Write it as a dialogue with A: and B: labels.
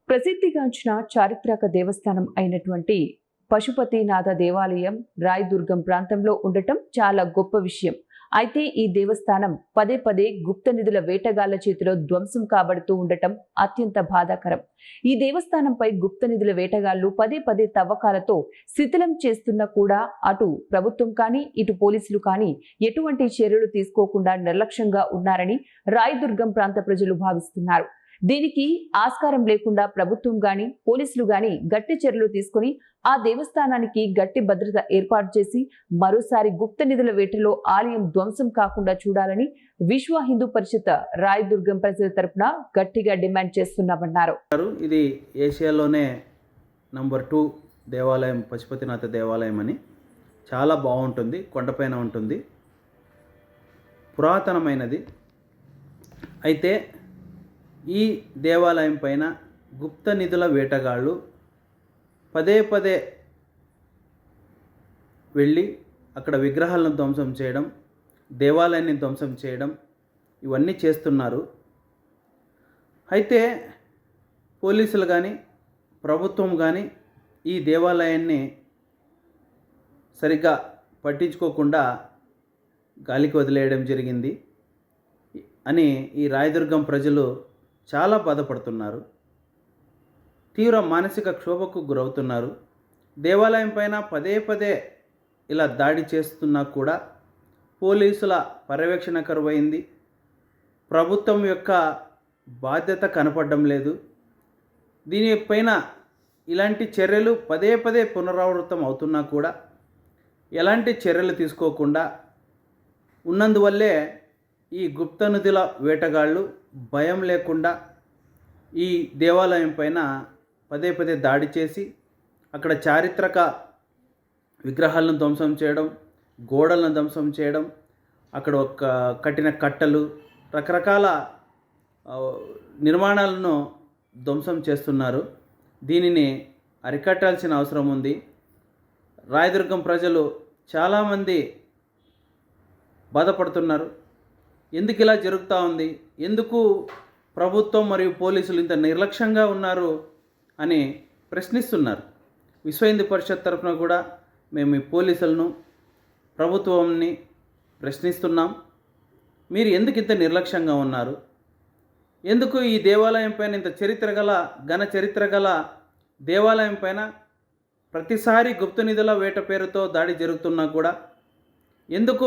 A: ప్రసిద్ధిగాంచిన చారిత్రక దేవస్థానం అయినటువంటి పశుపతినాథ దేవాలయం రాయదుర్గం ప్రాంతంలో ఉండటం చాలా గొప్ప విషయం. అయితే ఈ దేవస్థానం పదే పదే గుప్త నిధుల వేటగాళ్ల చేతిలో ధ్వంసం కాబడుతూ ఉండటం అత్యంత బాధాకరం. ఈ దేవస్థానంపై గుప్త నిధుల వేటగాళ్లు పదే పదే తవ్వకాలతో శిథిలం చేస్తున్నా కూడా అటు ప్రభుత్వం కానీ ఇటు పోలీసులు కానీ ఎటువంటి చర్యలు తీసుకోకుండా నిర్లక్ష్యంగా ఉన్నారని రాయదుర్గం ప్రాంత ప్రజలు భావిస్తున్నారు. దీనికి ఆస్కారం లేకుండా ప్రభుత్వం గాని పోలీసులు గాని గట్టి చర్యలు తీసుకుని ఆ దేవస్థానానికి గట్టి భద్రత ఏర్పాటు చేసి మరోసారి గుప్త నిధుల వేటలో ఆలయం ధ్వంసం కాకుండా చూడాలని విశ్వ హిందూ పరిషత్ రాయదుర్గం ప్రజల తరపున గట్టిగా డిమాండ్ చేస్తున్నామన్నారు.
B: ఇది ఏషియాలోనే నంబర్ 2 దేవాలయం పశుపతినాథ దేవాలయం అని. చాలా బాగుంటుంది, కొండపైన ఉంటుంది, పురాతనమైనది. అయితే ఈ దేవాలయం పైన గుప్త నిధుల వేటగాళ్ళు పదే పదే వెళ్ళి అక్కడ విగ్రహాలను ధ్వంసం చేయడం, దేవాలయాన్ని ధ్వంసం చేయడం ఇవన్నీ చేస్తున్నారు. అయితే పోలీసులు కానీ ప్రభుత్వం కానీ ఈ దేవాలయాన్ని సరిగ్గా పట్టించుకోకుండా గాలికి వదిలేయడం జరిగింది అని ఈ రాయదుర్గం ప్రజలు చాలా బాధపడుతున్నారు. తీవ్ర మానసిక క్షోభకు గురవుతున్నారు. దేవాలయం పైన పదే పదే ఇలా దాడి చేస్తున్నా కూడా పోలీసుల పర్యవేక్షణ కరువైంది. ప్రభుత్వం యొక్క బాధ్యత కనపడడం లేదు. దీనిపైన ఇలాంటి చర్యలు పదే పదే పునరావృతం అవుతున్నా కూడా ఎలాంటి చర్యలు తీసుకోకుండా ఉన్నందువల్లే ఈ గుప్త నిధుల వేటగాళ్ళు భయం లేకుండా ఈ దేవాలయం పైన పదే పదే దాడి చేసి అక్కడ చారిత్రక విగ్రహాలను ధ్వంసం చేయడం, గోడలను ధ్వంసం చేయడం, అక్కడ కట్టిన కట్టలు, రకరకాల నిర్మాణాలను ధ్వంసం చేస్తున్నారు. దీనిని అరికట్టాల్సిన అవసరం ఉంది. రాయదుర్గం ప్రజలు చాలామంది బాధపడుతున్నారు. ఎందుకు ఇలా జరుగుతూ ఉంది, ఎందుకు ప్రభుత్వం మరియు పోలీసులు ఇంత నిర్లక్ష్యంగా ఉన్నారు అని ప్రశ్నిస్తున్నారు. విశ్వ హిందూ పరిషత్ తరఫున కూడా మేము ఈ పోలీసులను ప్రభుత్వాన్ని ప్రశ్నిస్తున్నాం. మీరు ఎందుకు ఇంత నిర్లక్ష్యంగా ఉన్నారు? ఎందుకు ఈ దేవాలయం పైన ఇంత ఘన చరిత్ర గల దేవాలయం పైన ప్రతిసారి గుప్త నిధుల వేట పేరుతో దాడి జరుగుతున్నా కూడా ఎందుకు